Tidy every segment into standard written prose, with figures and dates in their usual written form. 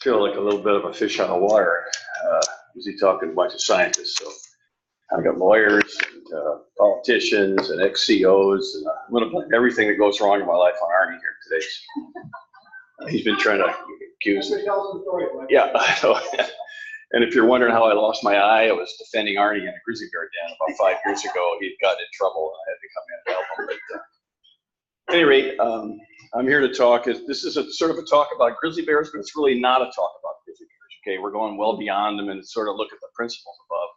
feel like a little bit of a fish out of water. Usually talking to a bunch of scientists, so I've got lawyers, and, politicians, and ex-COs, and I'm going to blame everything that goes wrong in my life on Arnie here today. He's been trying to accuse me. Yeah, and if you're wondering how I lost my eye, I was defending Arnie in a grizzly bear den about 5 years ago. He'd gotten in trouble, and I had to come in and help him. But, at any rate, I'm here to talk. This is a sort of a talk about grizzly bears, but it's really not a talk about grizzly bears. Okay, we're going well beyond them and sort of look at the principles above.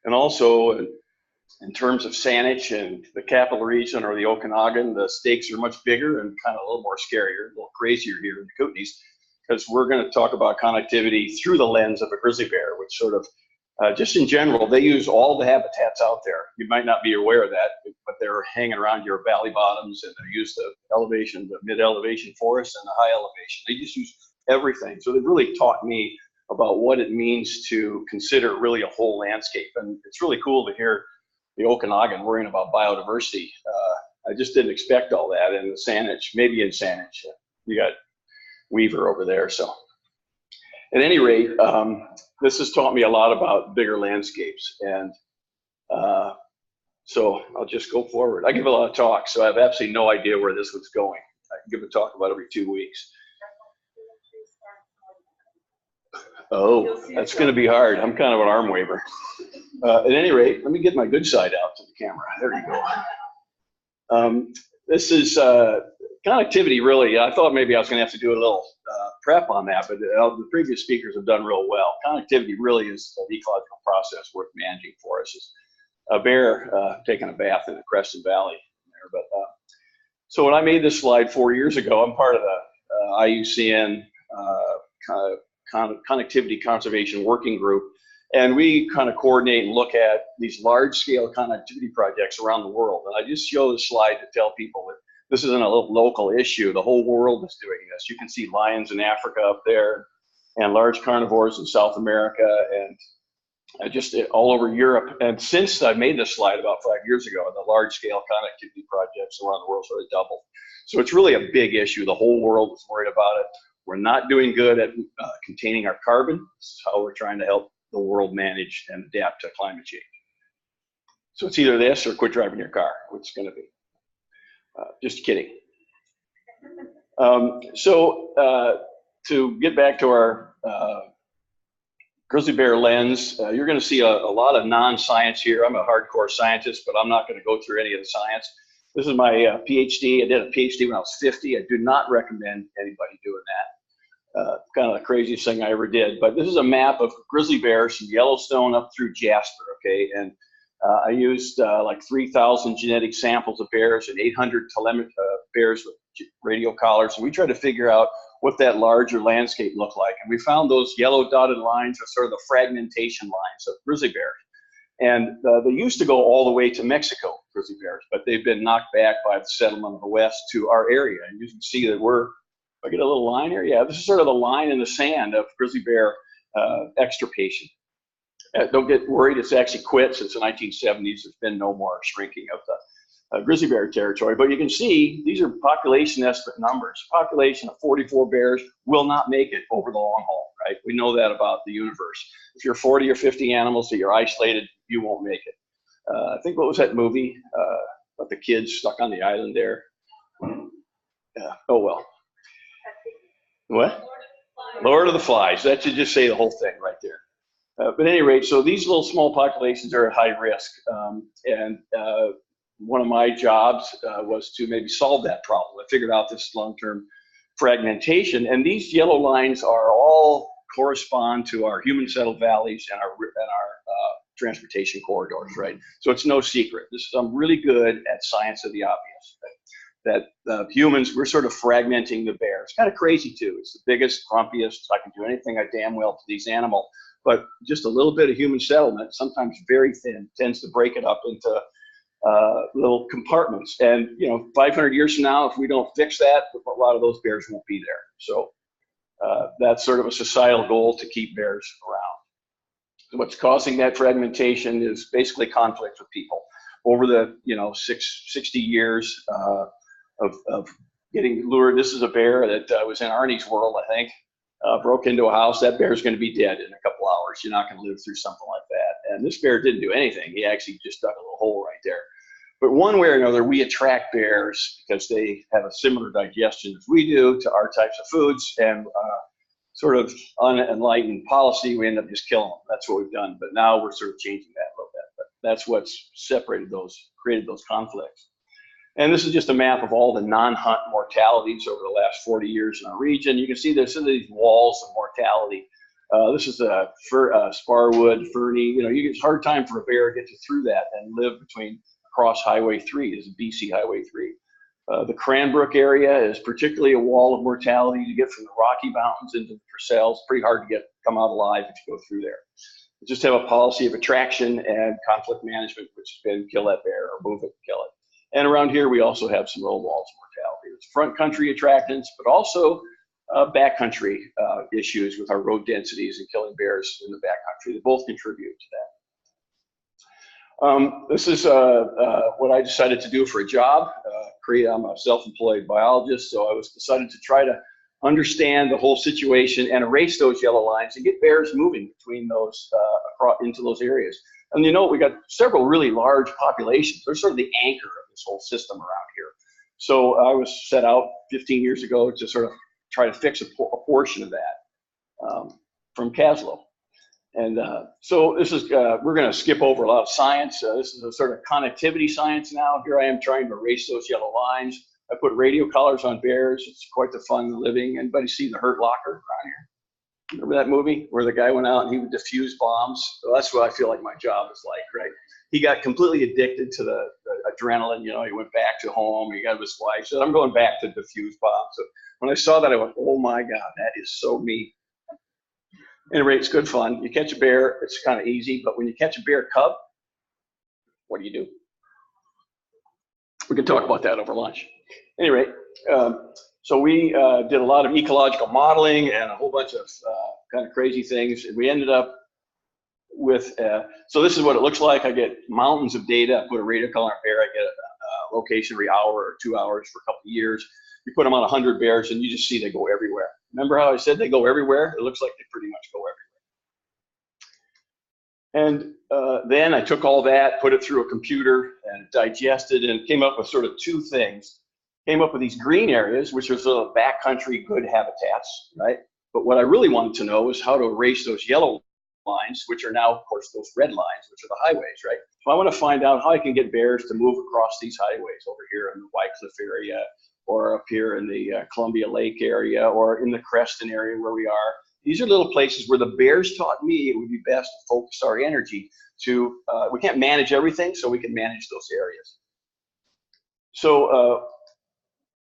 And also, in terms of Saanich and the capital region or the Okanagan, the stakes are much bigger and kind of a little more scarier, a little crazier here in the Kootenays, because we're going to talk about connectivity through the lens of a grizzly bear, which sort of, just in general, they use all the habitats out there. You might not be aware of that, but they're hanging around your valley bottoms, and they use the elevation, the mid-elevation forests and the high elevation. They just use everything. So they really taught me about what it means to consider really a whole landscape. And it's really cool to hear the Okanagan worrying about biodiversity. I just didn't expect all that in the Saanich, maybe in Saanich. You got Weaver over there. So at any rate, this has taught me a lot about bigger landscapes. And so I'll just go forward. I give a lot of talks, so I have absolutely no idea where this was going. I give a talk about every 2 weeks. Oh, that's going to be hard. I'm kind of an arm waver. At any rate, let me get my good side out to the camera. There you go. This is connectivity, really. I thought maybe I was going to have to do a little prep on that, but the previous speakers have done real well. Connectivity really is an ecological process worth managing for us. It's a bear taking a bath in the Creston Valley. There. But so when I made this slide 4 years ago, I'm part of the IUCN Connectivity Conservation Working Group, and we kind of coordinate and look at these large-scale connectivity projects around the world. And I just show this slide to tell people that this isn't a local issue. The whole world is doing this. You can see lions in Africa up there, and large carnivores in South America, and just all over Europe. And since I made this slide about 5 years ago, the large-scale connectivity projects around the world sort of doubled. So it's really a big issue. The whole world is worried about it. We're not doing good at containing our carbon. This is how we're trying to help the world manage and adapt to climate change. So it's either this or quit driving your car, which is going to be. Just kidding. To get back to our grizzly bear lens, you're going to see a lot of non-science here. I'm a hardcore scientist, but I'm not going to go through any of the science. This is my PhD. I did a PhD when I was 50. I do not recommend anybody doing that. Kind of the craziest thing I ever did. But this is a map of grizzly bears from Yellowstone up through Jasper, okay? And I used like 3,000 genetic samples of bears and 800 bears with radio collars. And we tried to figure out what that larger landscape looked like. And we found those yellow dotted lines are sort of the fragmentation lines of grizzly bears. And they used to go all the way to Mexico, grizzly bears, but they've been knocked back by the settlement of the West to our area. And you can see that we're, if I get a little line here, yeah, this is sort of the line in the sand of grizzly bear extirpation. Don't get worried, it's actually quit since the 1970s. There's been no more shrinking of the grizzly bear territory. But you can see these are population estimate numbers. Population of 44 bears will not make it over the long haul, right? We know that about the universe. If you're 40 or 50 animals that you're isolated, you won't make it. I think, what was that movie about the kids stuck on the island there? Oh, well. What? Lord of the Flies. That should just say the whole thing right there. But at any rate, so these little small populations are at high risk. One of my jobs was to maybe solve that problem. I figured out this long-term fragmentation, and these yellow lines are all correspond to our human settled valleys and our transportation corridors, right? So it's no secret. I'm really good at science of the obvious. That humans, we're sort of fragmenting the bear. It's kind of crazy too. It's the biggest, grumpiest. I can do anything I damn well to these animals, but just a little bit of human settlement, sometimes very thin, tends to break it up into little compartments. And 500 years from now, if we don't fix that, a lot of those bears won't be there. So that's sort of a societal goal to keep bears around. What's causing that fragmentation is basically conflict with people. Over the 60 years of getting lured. This is a bear that was in Arnie's world, I think. broke into a house, that bear's going to be dead in a couple hours. You're not going to live through something like that. And this bear didn't do anything. He actually just dug a little hole right there. But one way or another, we attract bears because they have a similar digestion as we do to our types of foods, and sort of unenlightened policy, we end up just killing them. That's what we've done. But now we're sort of changing that a little bit. But that's what's created those conflicts. And this is just a map of all the non-hunt mortalities over the last 40 years in our region. You can see there's these walls of mortality. This is a Sparwood, Fernie. It's a hard time for a bear to get through that and live across Highway 3. This is BC Highway 3. The Cranbrook area is particularly a wall of mortality to get from the Rocky Mountains into the Purcells. Pretty hard to come out alive if you go through there. We just have a policy of attraction and conflict management, which has been kill that bear or move it, kill it. And around here, we also have some low walls of mortality. There's front country attractants, but also backcountry issues with our road densities and killing bears in the backcountry. They both contribute to that. This is what I decided to do for a job. I'm a self-employed biologist, so I decided to try to understand the whole situation and erase those yellow lines and get bears moving between those into those areas. And we got several really large populations. They're sort of the anchor of this whole system around here. So I was set out 15 years ago to sort of try to fix a portion of that from Caslow. And so this is, we're going to skip over a lot of science. This is a sort of connectivity science now. Here I am trying to erase those yellow lines. I put radio collars on bears. It's quite the fun living. Anybody see The Hurt Locker around here? Remember that movie where the guy went out and he would defuse bombs? Well, that's what I feel like my job is like, right? He got completely addicted to the adrenaline. He went back to home. He got his wife. So I'm going back to defuse bombs. So when I saw that, I went, oh my God, that is so me. Anyway, it's good fun. You catch a bear, it's kind of easy. But when you catch a bear cub, what do? We can talk about that over lunch. Anyway, so we did a lot of ecological modeling and a whole bunch of kind of crazy things. And we ended up with, so this is what it looks like. I get mountains of data. I put a radio collar on a bear. I get a location every hour or 2 hours for a couple of years. You put them on 100 bears and you just see they go everywhere. Remember how I said they go everywhere? It looks like they pretty much go everywhere. And then I took all that, put it through a computer and digested and came up with sort of two things. Came up with these green areas, which are sort of backcountry good habitats, right? But what I really wanted to know is how to erase those yellow lines, which are now, of course, those red lines, which are the highways, right? So I want to find out how I can get bears to move across these highways over here in the Wycliffe area, or up here in the Columbia Lake area, or in the Creston area where we are. These are little places where the bears taught me it would be best to focus our energy to, we can't manage everything, so we can manage those areas. So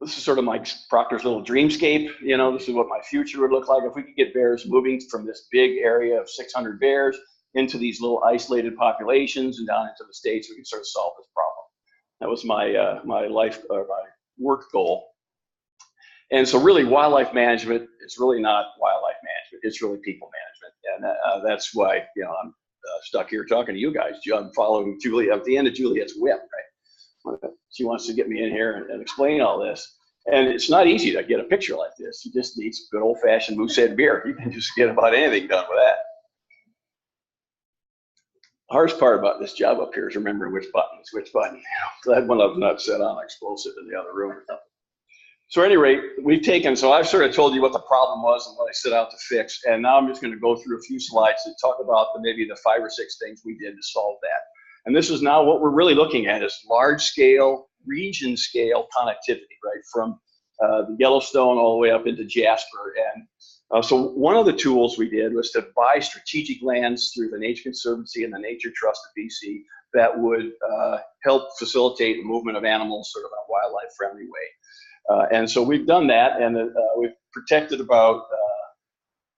this is sort of my Proctor's little dreamscape. This is what my future would look like if we could get bears moving from this big area of 600 bears into these little isolated populations and down into the States. We could sort of solve this problem. That was my my life or my work goal. And so really wildlife management is really not wildlife management, it's really people management. And that's why I'm stuck here talking to you guys. I'm following Julie at the end of Juliet's whip, right? She wants to get me in here and explain all this. And it's not easy to get a picture like this. You just need some good old-fashioned Moosehead beer. You can just get about anything done with that. The hardest part about this job up here is remembering which button is which button. Glad one of them not set on explosive in the other room or something. So at any rate, so I've sort of told you what the problem was and what I set out to fix. And now I'm just going to go through a few slides and talk about maybe the 5 or 6 things we did to solve that. And this is now what we're really looking at is large scale, region scale connectivity, right? From the Yellowstone all the way up into Jasper. And so one of the tools we did was to buy strategic lands through the Nature Conservancy and the Nature Trust of BC that would help facilitate the movement of animals sort of in a wildlife friendly way. And so we've done that, and we've protected about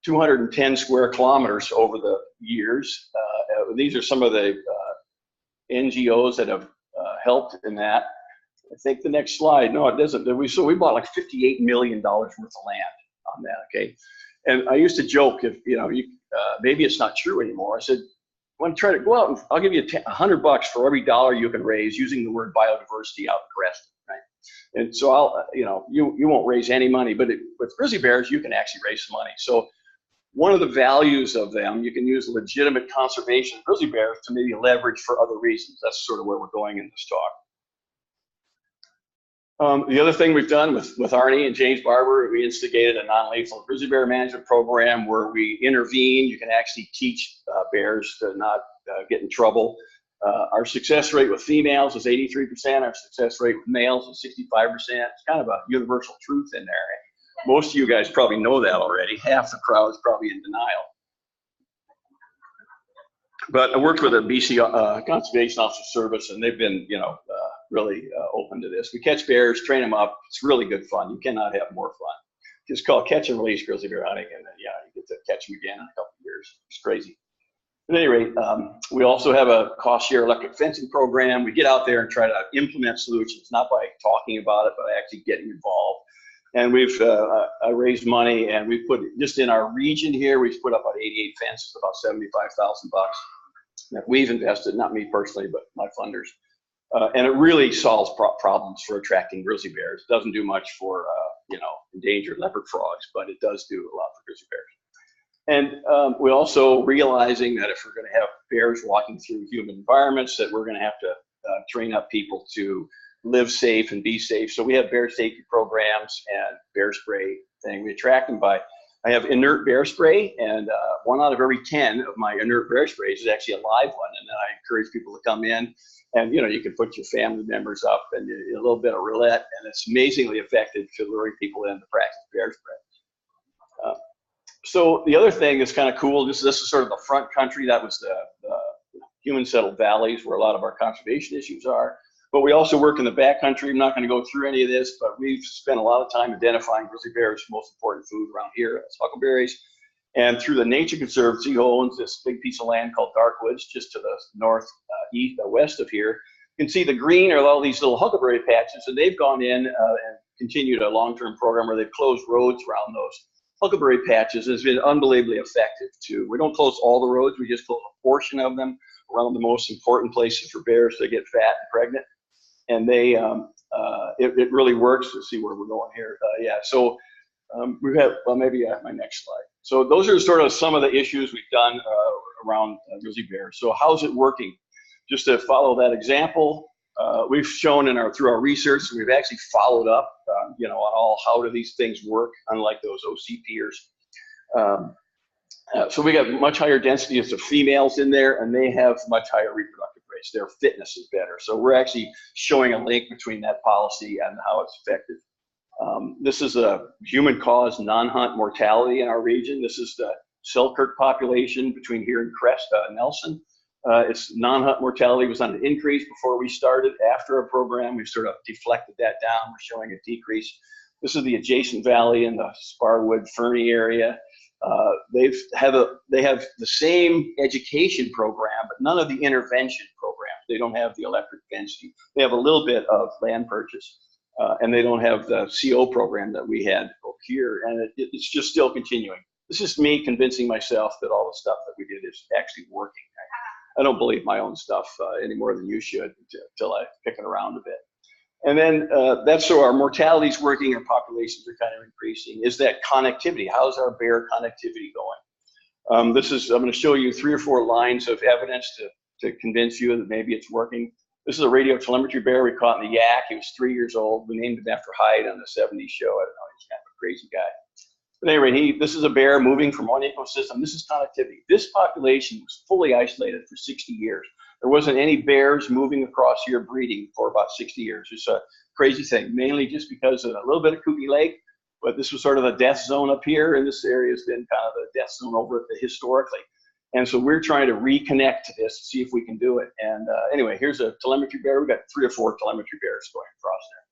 210 square kilometers over the years. These are some of the NGOs that have helped in that. I think the next slide, no, it doesn't. So we bought like $58 million worth of land on that, okay? And I used to joke, if maybe it's not true anymore. I said, I want to try to go out and I'll give you $100 for every dollar you can raise using the word biodiversity out in Creston, right? And so you won't raise any money, but with grizzly bears, you can actually raise some money. So one of the values of them, you can use legitimate conservation of grizzly bears to maybe leverage for other reasons. That's sort of where we're going in this talk. The other thing we've done with Arnie and James Barber, we instigated a non-lethal grizzly bear management program where we intervene. You can actually teach bears to not get in trouble. Our success rate with females is 83%. Our success rate with males is 65%. It's kind of a universal truth in there. Most of you guys probably know that already. Half the crowd is probably in denial. But I worked with a BC Conservation Officer Service, and they've been, really open to this. We catch bears, train them up. It's really good fun. You cannot have more fun. It's called catch and release grizzly bear hunting, and then, you get to catch them again in a couple of years. It's crazy. At any rate, we also have a cost share electric fencing program. We get out there and try to implement solutions, not by talking about it, but actually getting involved. And we've raised money, and we've put, just in our region here, we've put up about 88 fences, about $75,000 that we've invested, not me personally, but my funders. And it really solves problems for attracting grizzly bears. It doesn't do much for, endangered leopard frogs, but it does do a lot for grizzly bears. And we're also realizing that if we're going to have bears walking through human environments, that we're going to have to train up people to live safe and be safe. So we have bear safety programs and bear spray thing. We attract them by, I have inert bear spray, and 1 out of every 10 of my inert bear sprays is actually a live one. And then I encourage people to come in, and you can put your family members up and a little bit of roulette, and it's amazingly effective for luring people in to practice bear spray. So the other thing that's kind of cool, this is sort of the front country. That was the human settled valleys where a lot of our conservation issues are. But we also work in the back country. I'm not going to go through any of this, but we've spent a lot of time identifying grizzly bears' most important food around here. That's huckleberries. And through the Nature Conservancy, who owns this big piece of land called Darkwoods, just to the west of here, you can see the green are all these little huckleberry patches, and they've gone in and continued a long-term program where they've closed roads around those huckleberry patches. Has been unbelievably effective too. We don't close all the roads, we just close a portion of them around the most important places for bears to get fat and pregnant. And they, it really works. To see where we're going here. So we have, well, maybe my next slide. So those are sort of some of the issues we've done around grizzly bears. So how's it working? Just to follow that example, we've shown through our research, we've actually followed up, on all how do these things work, unlike those OC peers. So we got much higher densities of females in there, and they have much higher reproductive rates. Their fitness is better. So we're actually showing a link between that policy and how it's effective. This is a human-caused non-hunt mortality in our region. This is the Selkirk population between here and Creston, Nelson. Its non-hunt mortality was on an increase before we started. After our program, we sort of deflected that down. We're showing a decrease. This is the adjacent valley in the Sparwood, Fernie area. They have the same education program, but none of the intervention programs. They don't have the electric fencing. They have a little bit of land purchase, and they don't have the CO program that we had over here, and it's just still continuing. This is me convincing myself that all the stuff that we did is actually working. I don't believe my own stuff any more than you should until I pick it around a bit. And then that's so our mortality is working, our populations are kind of increasing. Is that connectivity? How's our bear connectivity going? I'm going to show you 3 or 4 lines of evidence to convince you that maybe it's working. This is a radio telemetry bear we caught in the Yak. He was 3 years old. We named him after Hyde on the 70s show. I don't know, he's kind of a crazy guy. But anyway, this is a bear moving from one ecosystem. This is connectivity. This population was fully isolated for 60 years. There wasn't any bears moving across here breeding for about 60 years. It's a crazy thing, mainly just because of a little bit of Kootenay Lake, but this was sort of the death zone up here, and this area has been kind of the death zone over historically. And so we're trying to reconnect to this to see if we can do it. And anyway, here's a telemetry bear. We've got 3 or 4 telemetry bears going across there.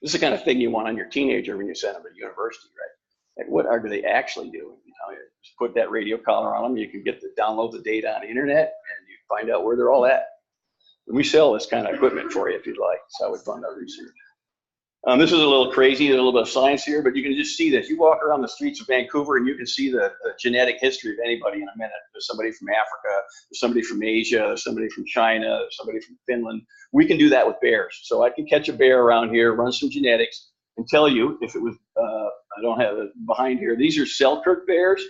This is the kind of thing you want on your teenager when you send them to university, right? Like, what do they actually do? You just put that radio collar on them. You can download the data on the internet, and you find out where they're all at. And we sell this kind of equipment for you if you'd like. That's how we fund our research. This is a little crazy, a little bit of science here, but you can just see this. You walk around the streets of Vancouver and you can see the genetic history of anybody in a minute. There's somebody from Africa, there's somebody from Asia, there's somebody from China, there's somebody from Finland. We can do that with bears. So I can catch a bear around here, run some genetics, and tell you if it was, I don't have it behind here. These are Selkirk Bears,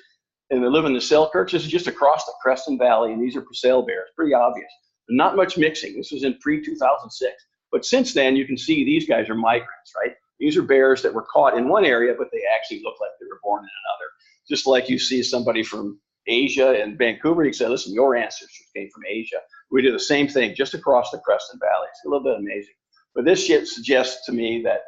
and they live in the Selkirks. This is just across the Creston Valley, and these are Purcell Bears. Pretty obvious. Not much mixing. This was in pre-2006. But since then, you can see these guys are migrants, right? These are bears that were caught in one area, but they actually look like they were born in another. Just like you see somebody from Asia and Vancouver, you say, listen, your ancestors came from Asia. We do the same thing just across the Creston Valley. It's a little bit amazing. But this shit suggests to me that,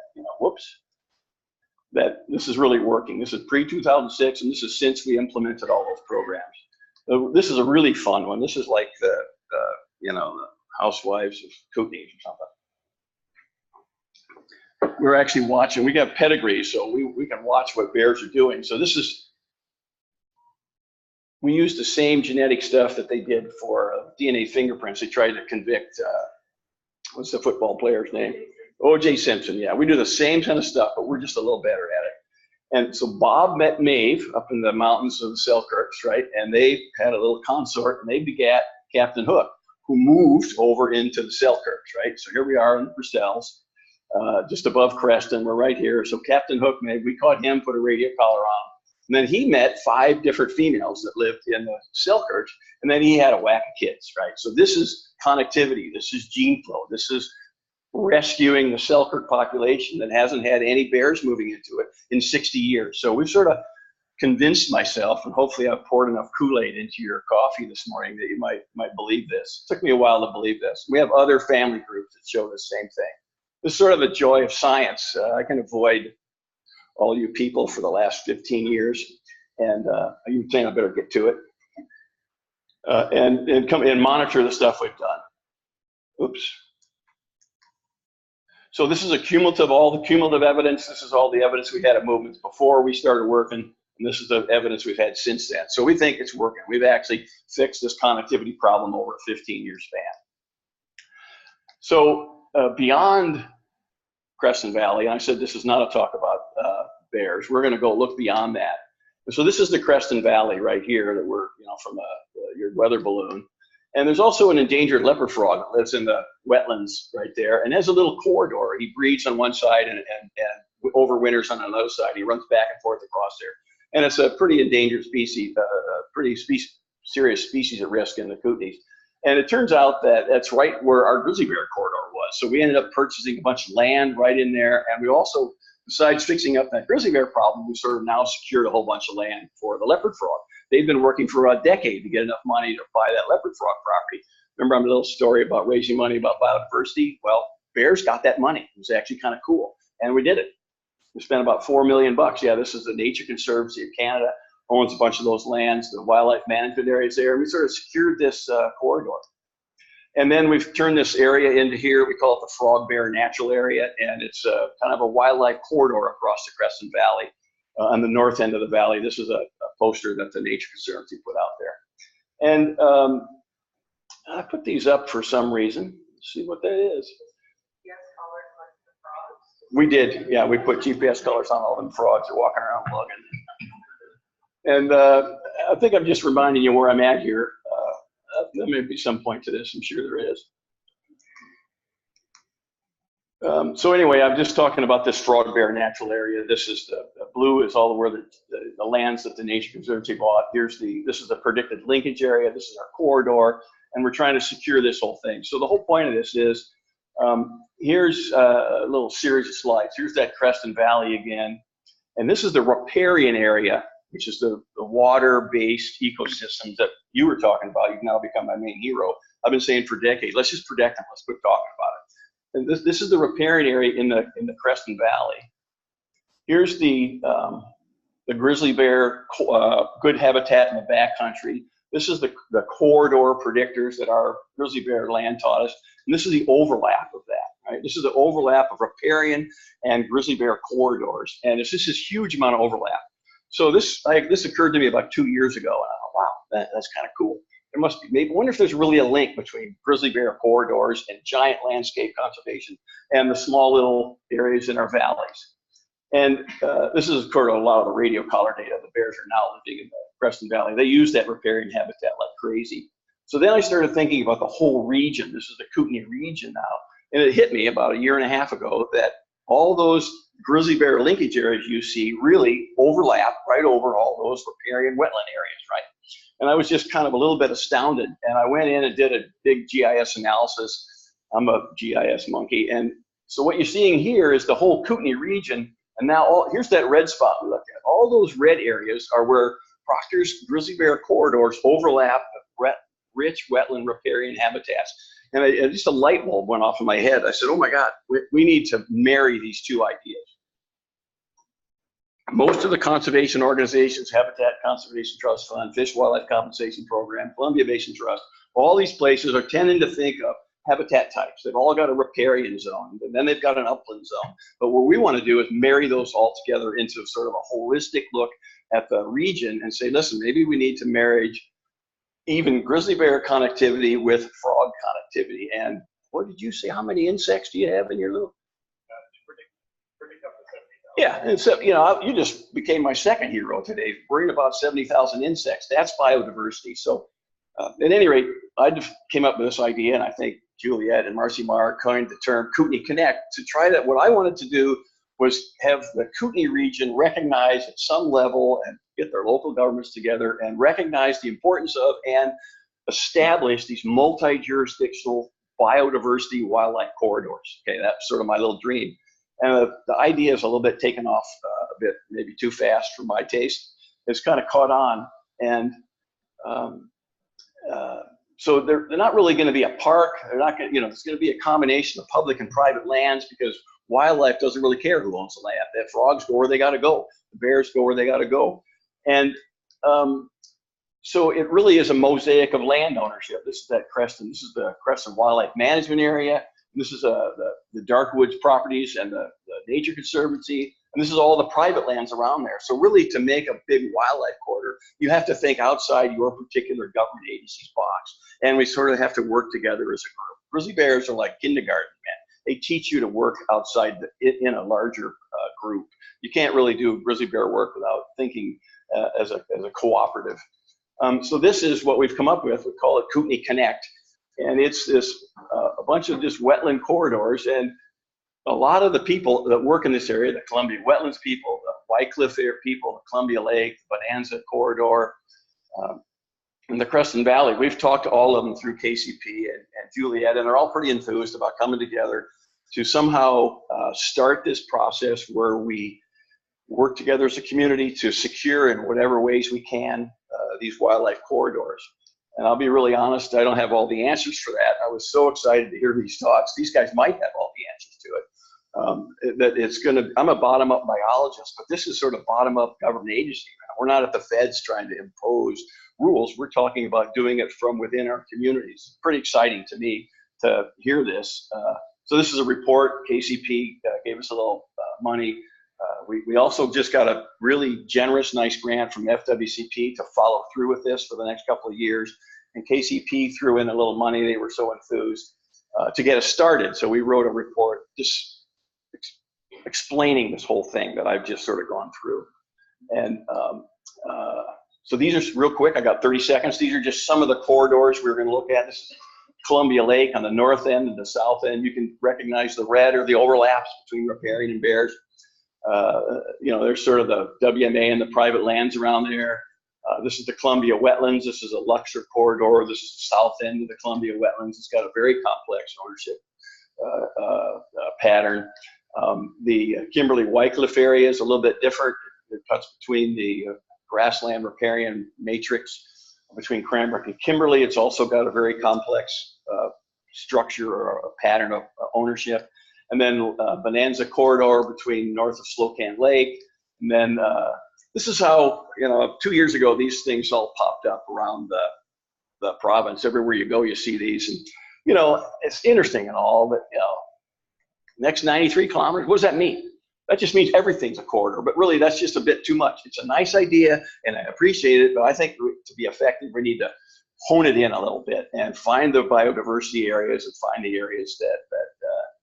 that this is really working. This is pre-2006, and this is since we implemented all those programs. So this is a really fun one. This is like the housewives of Kootenay or something. We're actually watching, we got pedigree, so we can watch what bears are doing. So this is, we use the same genetic stuff that they did for DNA fingerprints. They tried to convict, what's the football player's name? O.J. Simpson, yeah. We do the same kind of stuff, but we're just a little better at it. And so Bob met Maeve up in the mountains of the Selkirks, right? And they had a little consort, and they begat Captain Hook, who moved over into the Selkirks, right? So here we are in the Purcells. Just above Creston, we're right here. So Captain Hook, we caught him, put a radio collar on. And then he met 5 different females that lived in the Selkirks, and then he had a whack of kids, right? So this is connectivity, this is gene flow, this is rescuing the Selkirk population that hasn't had any bears moving into it in 60 years. So we've sort of convinced myself, and hopefully I've poured enough Kool-Aid into your coffee this morning that you might believe this. It took me a while to believe this. We have other family groups that show the same thing. This is sort of the joy of science. I can avoid all you people for the last 15 years, and you think I better get to it, and come and monitor the stuff we've done. Oops. So this is all the cumulative evidence. This is all the evidence we had of movements before we started working, and this is the evidence we've had since then. So we think it's working. We've actually fixed this connectivity problem over a 15-year span. So beyond Creston Valley, and I said this is not a talk about bears. We're going to go look beyond that. So this is the Creston Valley right here that we're, from your weather balloon. And there's also an endangered leopard frog that lives in the wetlands right there, and has a little corridor. He breeds on one side and overwinters on another side. He runs back and forth across there. And it's a pretty endangered species, serious species at risk in the Kootenays. And it turns out that that's right where our grizzly bear corridor was. So we ended up purchasing a bunch of land right in there. And we also, besides fixing up that grizzly bear problem, we sort of now secured a whole bunch of land for the leopard frog. They've been working for a decade to get enough money to buy that leopard frog property. Remember my little story about raising money about biodiversity? Well, bears got that money. It was actually kind of cool. And we did it. We spent about $4 million. Yeah, this is the Nature Conservancy of Canada. Owns a bunch of those lands, the wildlife management areas there. And we sort of secured this corridor. And then we've turned this area into here. We call it the Frog Bear Natural Area. And it's kind of a wildlife corridor across the Creston Valley. On the north end of the valley. This is a poster that the Nature Conservancy put out there. And I put these up for some reason. Let's see what that is. We did, yeah, we put GPS colors on all them frogs that are walking around lugging. And I think I'm just reminding you where I'm at here. There may be some point to this, I'm sure there is. So anyway, I'm just talking about this Frog Bear Natural Area. This is the blue is all where the lands that the Nature Conservancy bought. This is the predicted linkage area. This is our corridor, and we're trying to secure this whole thing. So the whole point of this is, here's a little series of slides. Here's that Creston Valley again, and this is the riparian area, which is the water-based ecosystems that you were talking about. You've now become my main hero. I've been saying for decades, let's just protect them. Let's quit talking about it. And this is the riparian area in the Creston Valley. Here's the grizzly bear good habitat in the backcountry. This is the corridor predictors that our grizzly bear land taught us. And this is the overlap of that, right? This is the overlap of riparian and grizzly bear corridors. And it's just this huge amount of overlap. So this occurred to me about 2 years ago. And I thought, wow, that's kind of cool. there must be, maybe, I wonder if there's really a link between grizzly bear corridors and giant landscape conservation and the small little areas in our valleys. And this is sort of a lot of the radio collar data. The bears are now living in the Creston Valley. They use that riparian habitat like crazy. So then I started thinking about the whole region. This is the Kootenay region now. And it hit me about a year and a half ago that all those grizzly bear linkage areas you see really overlap right over all those riparian wetland areas, right? And I was just kind of a little bit astounded. And I went in and did a big GIS analysis. I'm a GIS monkey. And so what you're seeing here is the whole Kootenay region. And now here's that red spot we looked at. All those red areas are where Proctor's grizzly bear corridors overlap with rich wetland riparian habitats. And just a light bulb went off in my head. I said, oh my God, we need to marry these two ideas. Most of the conservation organizations, Habitat Conservation Trust Fund, Fish Wildlife Compensation Program, Columbia Basin Trust, all these places are tending to think of habitat types. They've all got a riparian zone, and then they've got an upland zone. But what we want to do is marry those all together into sort of a holistic look at the region and say, listen, maybe we need to marry even grizzly bear connectivity with frog connectivity. And what did you say? How many insects do you have in your little? Yeah, and so, you know, you just became my second hero today, worrying about 70,000 insects. That's biodiversity. So at any rate, I just came up with this idea, and I think Juliet and Marcy Marr coined the term Kootenay Connect to try that. What I wanted to do was have the Kootenay region recognize at some level and get their local governments together and recognize the importance of and establish these multi-jurisdictional biodiversity wildlife corridors. Okay, that's sort of my little dream. And the idea is a little bit taken off a bit, maybe too fast for my taste. It's kind of caught on. And so they're not really going to be a park. They're not going to, you know, it's going to be a combination of public and private lands because wildlife doesn't really care who owns the land. The frogs go where they got to go. The bears go where they got to go. And so it really is a mosaic of land ownership. This is that Creston. This is the Creston Wildlife Management Area. This is the Dark Woods properties and the Nature Conservancy. And this is all the private lands around there. So really to make a big wildlife corridor, you have to think outside your particular government agency's box. And we sort of have to work together as a group. Grizzly bears are like kindergarten, man. They teach you to work outside in a larger group. You can't really do grizzly bear work without thinking as a cooperative. So this is what we've come up with. We call it Kootenay Connect. And it's this a bunch of just wetland corridors, and a lot of the people that work in this area, the Columbia Wetlands people, the Wycliffe people, the Columbia Lake, the Bonanza Corridor, and the Creston Valley, we've talked to all of them through KCP and Juliet, and they're all pretty enthused about coming together to somehow start this process where we work together as a community to secure in whatever ways we can these wildlife corridors. And I'll be really honest, I don't have all the answers for that. I was so excited to hear these talks. These guys might have all the answers to it. That it's going to, I'm a bottom-up biologist, but this is sort of bottom-up government agency. We're not at the feds trying to impose rules. We're talking about doing it from within our communities. Pretty exciting to me to hear this. So this is a report. KCP gave us a little money. We also just got a really generous, nice grant from FWCP to follow through with this for the next couple of years. And KCP threw in a little money. They were so enthused to get us started. So we wrote a report just explaining this whole thing that I've just sort of gone through. And so these are real quick. I got 30 seconds. These are just some of the corridors we're going to look at. This is Columbia Lake on the north end and the south end. You can recognize the red or the overlaps between riparian and bears. You know, there's sort of the WMA and the private lands around there. This is the Columbia Wetlands. This is a Luxor corridor. This is the south end of the Columbia Wetlands. It's got a very complex ownership pattern. The Kimberly Wycliffe area is a little bit different. It cuts between the grassland riparian matrix between Cranbrook and Kimberly. It's also got a very complex structure or a pattern of ownership. And then Bonanza corridor between north of Slocan Lake. And then this is how, you know, 2 years ago, these things all popped up around the province. Everywhere you go, you see these. And, you know, it's interesting and all, but, you know, next 93 kilometers, what does that mean? That just means everything's a corridor, but really that's just a bit too much. It's a nice idea and I appreciate it, but I think to be effective, we need to hone it in a little bit and find the biodiversity areas and find the areas that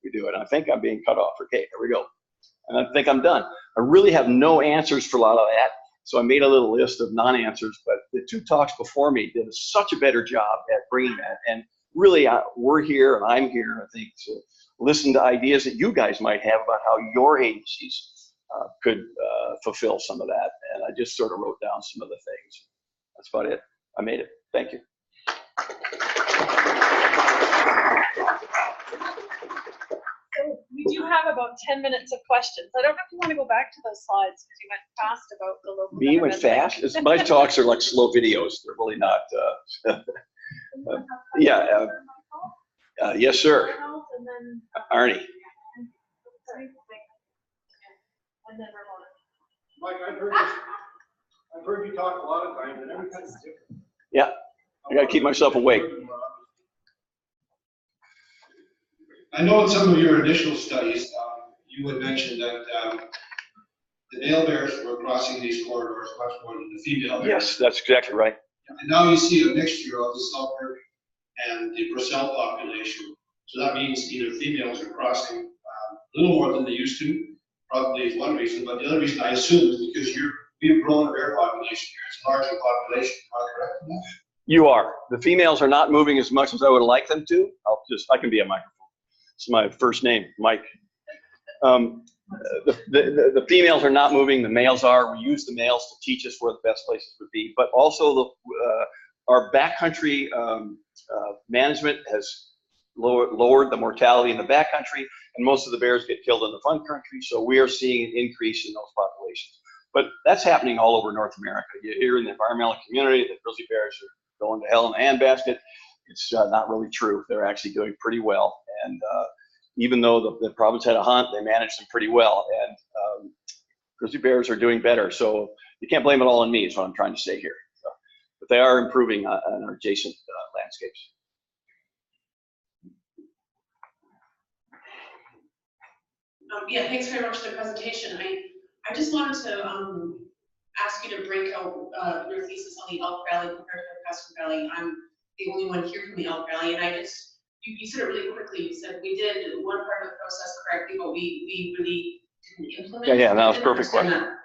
we do it. And I think I'm being cut off. Okay, here we go. And I think I'm done. I really have no answers for a lot of that. So I made a little list of non-answers, but the two talks before me did such a better job at bringing that. And really, we're here and I'm here, I think, to listen to ideas that you guys might have about how your agencies could fulfill some of that. And I just sort of wrote down some of the things. That's about it. I made it. Thank you. We do have about 10 minutes of questions. I don't know if you want to go back to those slides because you went fast about the local. Me went fast? My talks are like slow videos. They're really not. Yeah. Yes, sir. Arnie. Mike, I've heard you talk a lot of times, and every time it's different. Yeah, I got to keep myself awake. I know in some of your initial studies, you had mentioned that the male bears were crossing these corridors much more than the female bears. Yes, that's exactly right. And now you see a mixture of the Selkirk and the Purcell population. So that means either females are crossing a little more than they used to, probably is one reason, but the other reason I assume is because we've grown a bear population here. It's a larger population. Am I correct in that? You are. The females are not moving as much as I would like them to. I can be a microphone. It's my first name, Mike. The females are not moving. The males are. We use the males to teach us where the best places would be. But also our backcountry management has lowered the mortality in the backcountry, and most of the bears get killed in the front country. So we are seeing an increase in those populations. But that's happening all over North America. You hear in the environmental community that grizzly bears are going to hell in a handbasket. It's not really true. They're actually doing pretty well. And even though the province had a hunt, they managed them pretty well. And grizzly bears are doing better. So you can't blame it all on me is what I'm trying to say here. So, but they are improving on our adjacent landscapes. Yeah, thanks very much for the presentation. I just wanted to ask you to break out your thesis on the Elk Valley compared to the Creston Valley. I'm the only one here from the Elk Valley, and you said it really quickly. You said we did one part of the process correctly, but we really didn't implement. Yeah, that was perfect question.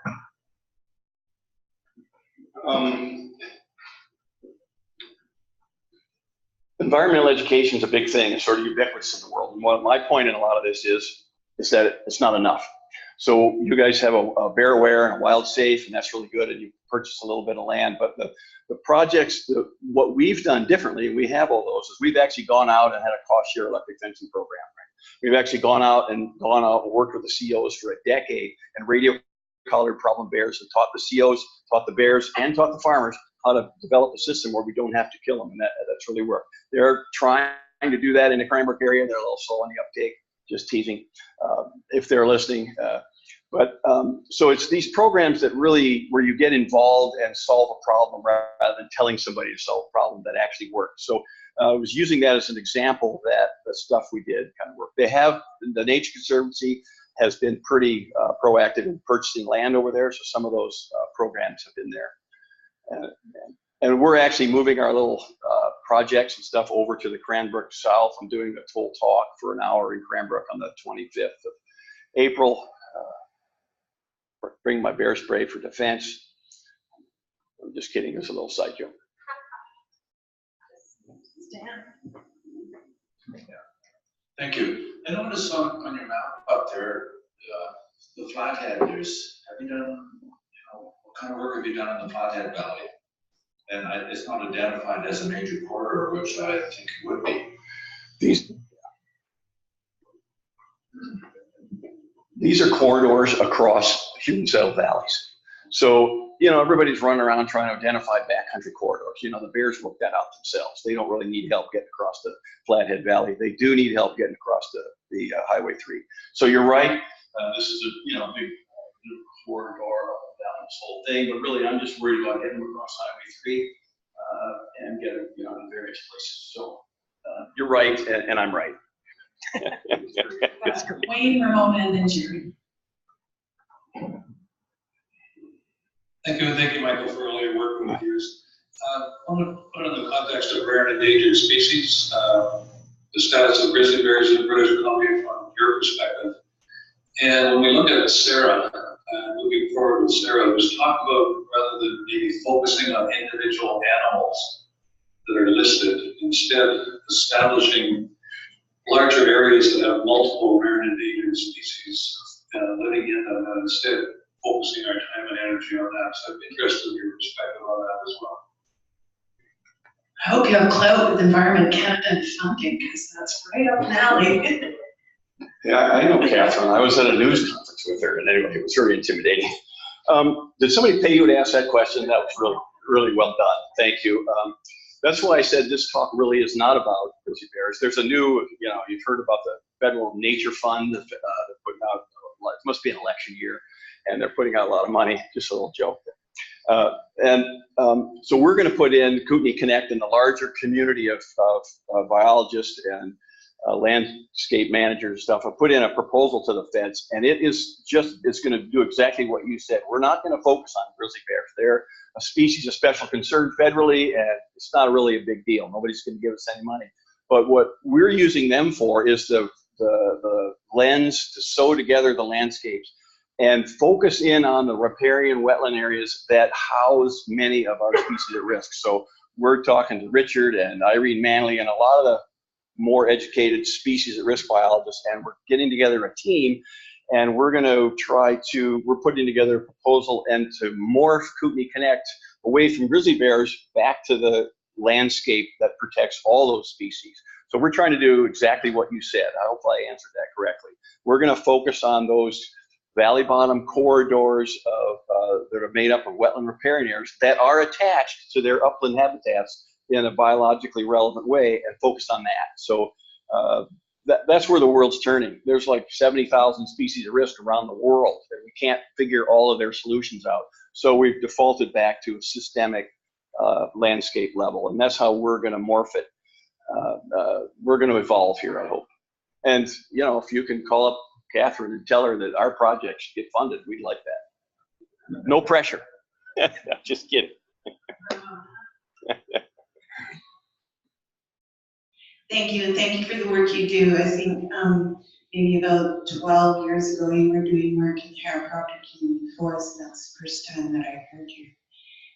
Environmental education is a big thing. It's sort of ubiquitous in the world. And what my point in a lot of this is that it's not enough. So you guys have a bear aware and a wild safe, and that's really good, and you purchase a little bit of land. But the projects, what we've done differently, we have all those, is we've actually gone out and had a cost share electric fencing program. Right? We've actually gone out and worked with the COs for a decade and radio collared problem bears, and taught the COs, taught the bears, and taught the farmers how to develop a system where we don't have to kill them, and that's really worked. They're trying to do that in the Cranbrook area. They're a little slow on the uptake. Just teasing, if they're listening. So it's these programs that really, where you get involved and solve a problem rather than telling somebody to solve a problem that actually works. So I was using that as an example that the stuff we did kind of worked. The Nature Conservancy has been pretty proactive in purchasing land over there. So some of those programs have been there. And we're actually moving our little projects and stuff over to the Cranbrook South. I'm doing a full talk for an hour in Cranbrook on the 25th of April. Bring my bear spray for defense. I'm just kidding, it's a little side joke. Thank you. I noticed on your map up there, the Flathead, have you done, what kind of work have you done in the Flathead Valley? And it's not identified as a major corridor, which I think it would be. These are corridors across human settled valleys. So, everybody's running around trying to identify backcountry corridors. The bears work that out themselves. They don't really need help getting across the Flathead Valley. They do need help getting across the Highway 3. So you're right. This is a big corridor down this whole thing, but really I'm just worried about getting across Highway 3 and getting in various places. So you're right, and I'm right. Wayne, Ramon, and then Jerry. Thank you, Michael, for all your work with yours. I want to put it in the context of rare and endangered species, the status of grizzly bears in British Columbia from your perspective. And when we look at Sarah, moving forward with Sarah, there's talk about rather than maybe focusing on individual animals that are listed, instead establishing larger areas that have multiple rare and endangered species living in them, and instead focusing our time and energy on that. So I'm interested in your perspective on that as well. I hope you have clout with Environment Canada and funding, because that's right up an alley. Yeah, I know Catherine. I was at a news conference with her, and anyway, it was very intimidating. Did somebody pay you to ask that question? That was really, really well done. Thank you. That's why I said this talk really is not about grizzly bears. There's a new, you've heard about the Federal Nature Fund. They're putting out, it must be an election year, and they're putting out a lot of money. Just a little joke. So we're going to put in Kootenay Connect and the larger community of biologists and landscape managers stuff. I put in a proposal to the feds, and it's going to do exactly what you said. We're not going to focus on grizzly bears. They're a species of special concern federally, and it's not really a big deal. Nobody's going to give us any money. But what we're using them for is the lens to sew together the landscapes and focus in on the riparian wetland areas that house many of our species at risk. So we're talking to Richard and Irene Manley and a lot of the more educated species at risk biologists, and we're getting together a team, and we're putting together a proposal and to morph Kootenay Connect away from grizzly bears back to the landscape that protects all those species. So we're trying to do exactly what you said. I hope I answered that correctly. We're going to focus on those valley bottom corridors that are made up of wetland riparian areas that are attached to their upland habitats in a biologically relevant way, and focus on that. So that's where the world's turning. There's like 70,000 species at risk around the world, and we can't figure all of their solutions out. So we've defaulted back to a systemic landscape level, and that's how we're going to morph it. We're going to evolve here, I hope. And if you can call up Catherine and tell her that our project should get funded, we'd like that. No pressure. Just kidding. Thank you, and thank you for the work you do. I think maybe about 12 years ago you were doing work in the Proctor Community Forest, and that's the first time that I heard your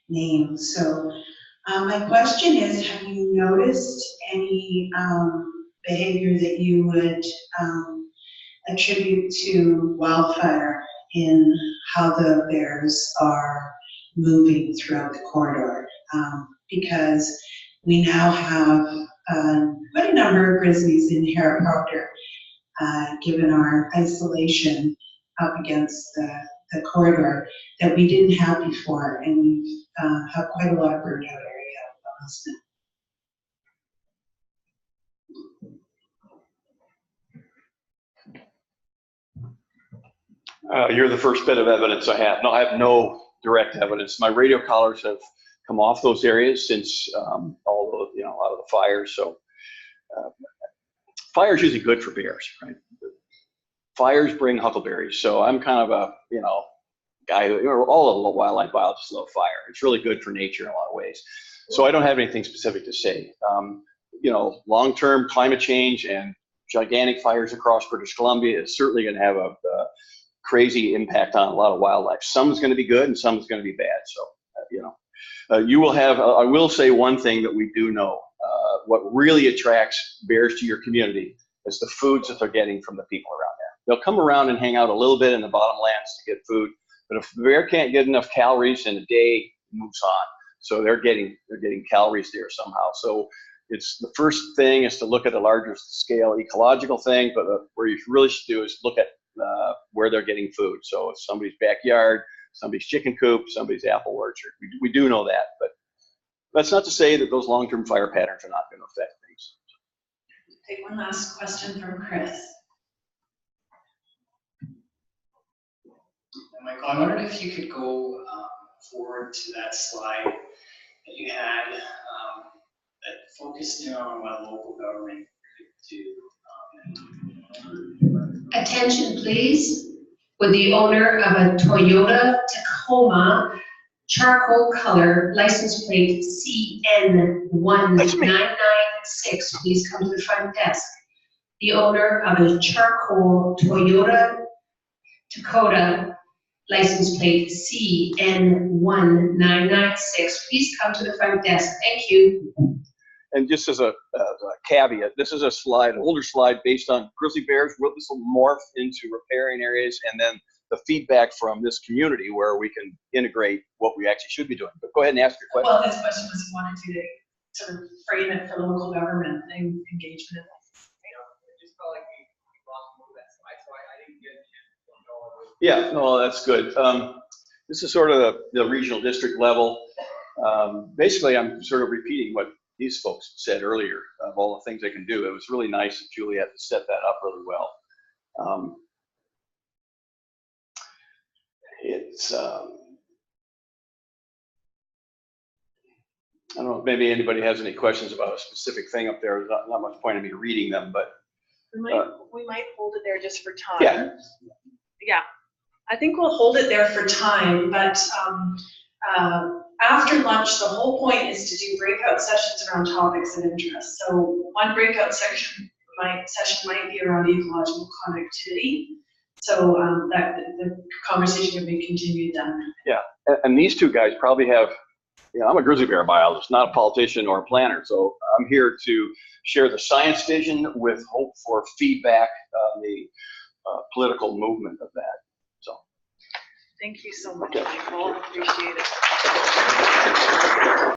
name. So my question is, have you noticed any behavior that you would attribute to wildfire in how the bears are moving throughout the corridor? Because we now have quite a number of grizzlies in here at Proctor, given our isolation up against the corridor that we didn't have before, and we have quite a lot of burned out area of us now. You're the first bit of evidence I have. No, I have no direct evidence. My radio collars have come off those areas since all the, a lot of the fires. So fire is usually good for bears, right? Fires bring huckleberries. So I'm kind of a, guy who, all of the wildlife biologists love fire. It's really good for nature in a lot of ways. So I don't have anything specific to say. Long-term climate change and gigantic fires across British Columbia is certainly going to have a crazy impact on a lot of wildlife. Some's going to be good and some's going to be bad. So, you will have, I will say one thing that we do know, what really attracts bears to your community is the foods that they're getting from the people around there. They'll come around and hang out a little bit in the bottomlands to get food, but if the bear can't get enough calories in a day, it moves on. So they're getting calories there somehow. So it's the first thing is to look at a larger scale ecological thing, but where you really should do is look at where they're getting food. So it's somebody's backyard, somebody's chicken coop, somebody's apple orchard. We do know that, but that's not to say that those long-term fire patterns are not going to affect things. Take one last question from Chris. Michael, I wondered if you could go forward to that slide that you had that focused in on what local government could do. Attention, please. Would the owner of a Toyota Tacoma charcoal color, license plate CN1996, please come to the front desk. The owner of a charcoal Toyota Dakota, license plate CN1996, please come to the front desk. Thank you. And just as a caveat, this is a slide, an older slide based on grizzly bears. This will morph into riparian areas, and then the feedback from this community where we can integrate what we actually should be doing. But go ahead and ask your question. Well, this question was wanted to sort of frame it for local government and engagement. Yeah, no, that's good. This is sort of the regional district level. Basically, I'm sort of repeating what these folks said earlier of all the things they can do. It was really nice of Juliet to set that up really well. I don't know if maybe anybody has any questions about a specific thing up there. There's not much point in me reading them, but We might hold it there just for time. yeah. Yeah. I think we'll hold it there for time, but after lunch, the whole point is to do breakout sessions around topics of interest. So one breakout session might be around ecological connectivity. So that the conversation can be continued then. Yeah, and these two guys probably have, I'm a grizzly bear biologist, not a politician or a planner. So I'm here to share the science vision with hope for feedback on the political movement of that. So. Thank you so much, Okay. Michael. Appreciate it.